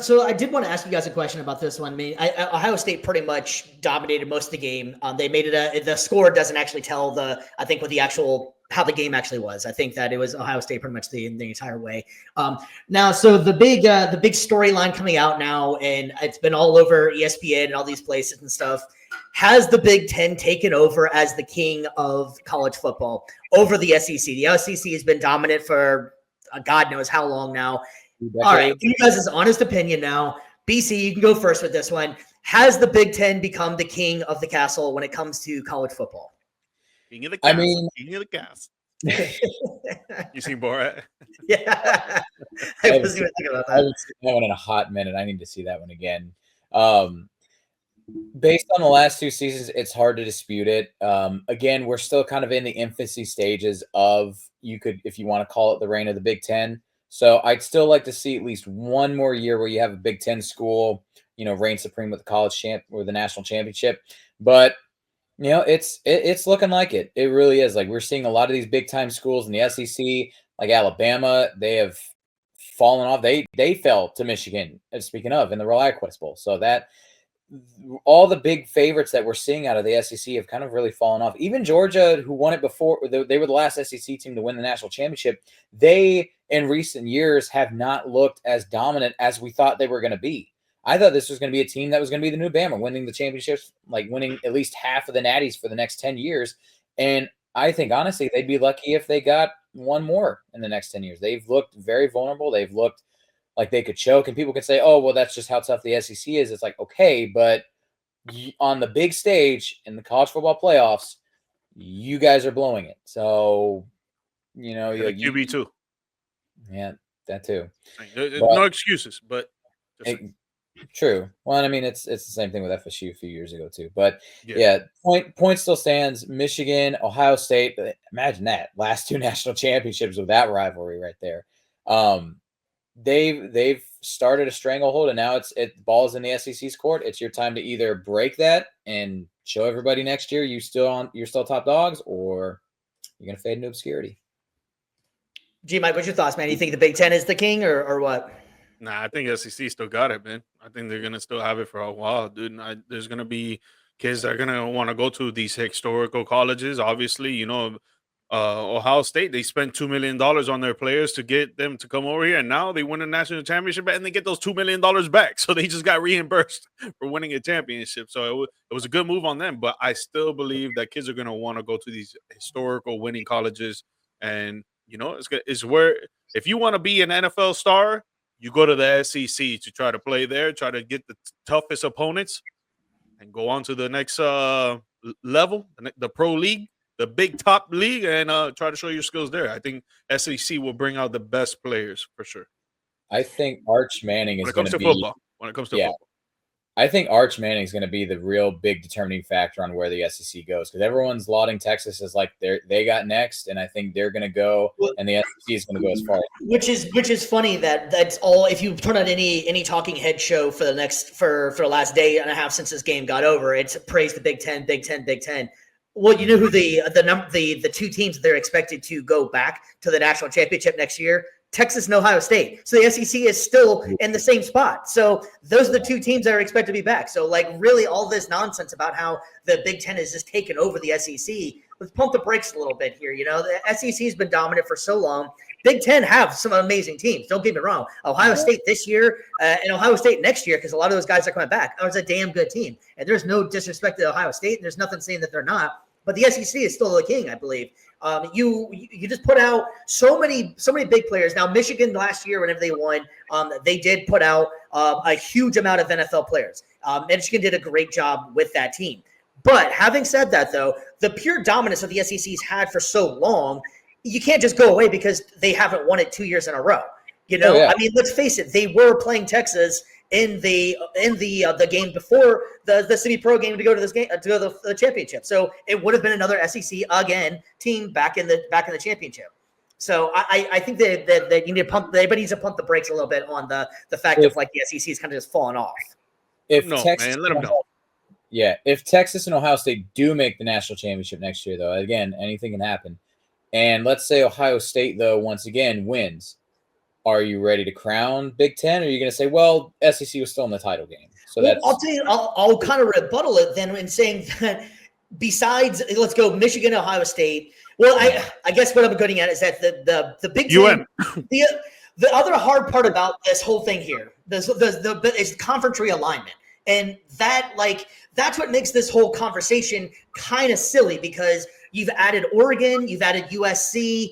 So I did want to ask you guys a question about this one. I mean, Ohio State pretty much dominated most of the game. They made it the score doesn't actually tell I think what the actual, how the game actually was. I think that it was Ohio State pretty much the entire way. Now, so the big storyline coming out now, and it's been all over ESPN and all these places and stuff. Has the Big Ten taken over as the king of college football over the SEC? The SEC has been dominant for God knows how long now. All right, you guys' honest opinion now. BC, you can go first with this one. Has the Big Ten become the king of the castle when it comes to college football? King of the castle. King of the castle. You seen Borat? Yeah. I wasn't even thinking about that. I haven't seen that one in a hot minute. I need to see that one again. Based on the last 2 seasons, it's hard to dispute it. Again, we're still kind of in the infancy stages of, if you want to call it the reign of the Big Ten. So I'd still like to see at least one more year where you have a Big Ten school, reign supreme with the college champ or the national championship. But it's looking like it. It really is. Like, we're seeing a lot of these big time schools in the SEC, like Alabama. They have fallen off. They fell to Michigan. Speaking of, in the ReliaQuest Bowl. So that all the big favorites that we're seeing out of the SEC have kind of really fallen off. Even Georgia, who won it before, they were the last SEC team to win the national championship. They, in recent years, have not looked as dominant as we thought they were going to be. I thought this was going to be a team that was going to be the new Bama, winning the championships, like winning at least half of the natties for the next 10 years. And I think, honestly, they'd be lucky if they got one more in the next 10 years. They've looked very vulnerable. They've looked like they could choke, and people could say, oh, well, that's just how tough the SEC is. It's like, okay, but on the big stage in the college football playoffs, you guys are blowing it. So, QB too. Yeah, that too. No excuses, but true. Well, I mean, it's the same thing with FSU a few years ago too. But yeah, point still stands. Michigan, Ohio State. Imagine that last 2 national championships with that rivalry right there. They've started a stranglehold, and now ball's in the SEC's court. It's your time to either break that and show everybody next year you're still top dogs, or you're gonna fade into obscurity. Mike, what's your thoughts, man? You think the Big Ten is the king, or what? Nah, I think SEC still got it, man. I think they're gonna still have it for a while, dude. There's gonna be kids that are gonna want to go to these historical colleges. Obviously, Ohio State, they spent $2 million on their players to get them to come over here, and now they win a national championship and they get those $2 million back. So they just got reimbursed for winning a championship. So it was a good move on them. But I still believe that kids are gonna want to go to these historical winning colleges, and it's where, if you want to be an NFL star, you go to the SEC to try to play there, try to get the toughest opponents, and go on to the next level, the pro league, the big top league, and try to show your skills there. I think SEC will bring out the best players for sure. I think Arch Manning is going to be football. When it comes to football. I think Arch Manning is going to be the real big determining factor on where the SEC goes, because everyone's lauding Texas as like they got next, and I think they're going to go, and the SEC is going to go as far. Which is funny that's all. If you turn on any talking head show for the last day and a half since this game got over, it's praise the Big Ten, Big Ten, Big Ten. Well, you know who the 2 teams that they're expected to go back to the national championship next year? Texas and Ohio State. So the SEC is still in the same spot. So those are the 2 teams that are expected to be back. So really all this nonsense about how the Big Ten has just taken over the SEC, let's pump the brakes a little bit here. The SEC has been dominant for so long. Big Ten have some amazing teams. Don't get me wrong. Ohio State this year and Ohio State next year, because a lot of those guys are coming back, are a damn good team. And there's no disrespect to Ohio State. And there's nothing saying that they're not. But the SEC is still the king, I believe. You just put out so many big players. Now, Michigan last year, whenever they won, they did put out a huge amount of NFL players. Michigan did a great job with that team. But having said that, though, the pure dominance of the SEC's had for so long, you can't just go away because they haven't won it 2 years in a row. I mean, let's face it, they were playing Texas in the game before the City Pro game to go to this game to go to the championship. So it would have been another SEC again team back in the championship. So I think that you need to everybody needs to pump the brakes a little bit on the fact of like the SEC is kind of just falling off. Let them know. Yeah, if Texas and Ohio State do make the national championship next year, though, again, anything can happen. And let's say Ohio State, though, once again wins. are you ready to crown Big Ten? Or are you going to say, well, SEC was still in the title game? So well, that's. I'll tell you, I'll kind of rebuttal it then in saying that besides, let's go Michigan, Ohio State. Well, I guess what I'm getting at is that the Big Ten, the other hard part about this whole thing here, is conference realignment. And that's what makes this whole conversation kind of silly because you've added Oregon, you've added USC.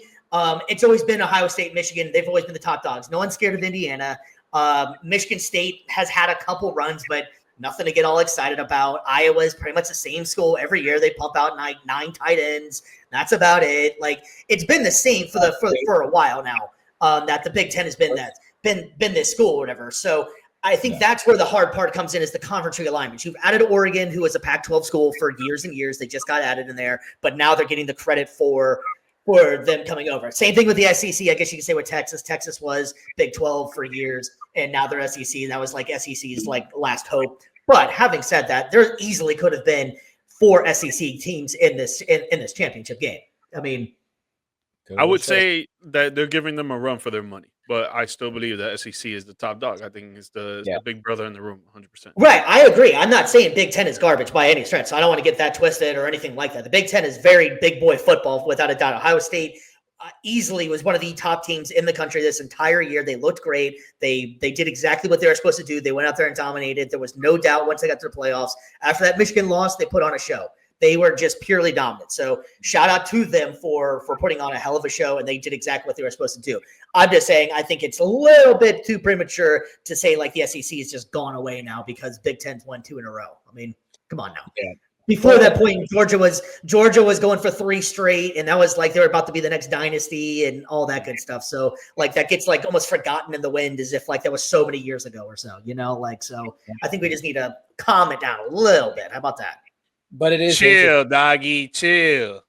It's always been Ohio State, Michigan. They've always been the top dogs. No one's scared of Indiana. Michigan State has had a couple runs, but nothing to get all excited about. Iowa is pretty much the same school every year. They pump out nine tight ends. That's about it. Like it's been the same for a while now. That the Big Ten has been this school or whatever. So I think that's where the hard part comes in is the conference realignment. You've added Oregon, who was a Pac-12 school for years and years. They just got added in there, but now they're getting the credit for them coming over. Same thing with the SEC. I guess you could say with Texas. Texas was Big 12 for years, and now they're SEC. That was like SEC's like last hope. But having said that, there easily could have been 4 SEC teams in this championship game. I mean, I would say that they're giving them a run for their money, but I still believe that SEC is the top dog. I think it's the big brother in the room, 100%. Right, I agree. I'm not saying Big Ten is garbage by any stretch, so I don't want to get that twisted or anything like that. The Big Ten is very big boy football, without a doubt. Ohio State easily was one of the top teams in the country this entire year. They looked great. They did exactly what they were supposed to do. They went out there and dominated. There was no doubt once they got to the playoffs. After that Michigan loss, they put on a show. They were just purely dominant. So shout out to them for putting on a hell of a show, and they did exactly what they were supposed to do. I'm just saying I think it's a little bit too premature to say like the SEC is just gone away now because Big Ten's won 2 in a row. I mean, come on now. Yeah. Before that point, Georgia was going for 3 straight, and that was like they were about to be the next dynasty and all that good stuff. So like that gets like almost forgotten in the wind as if like that was so many years ago or so, like so. I think we just need to calm it down a little bit. How about that? But it is chill, doggy, chill.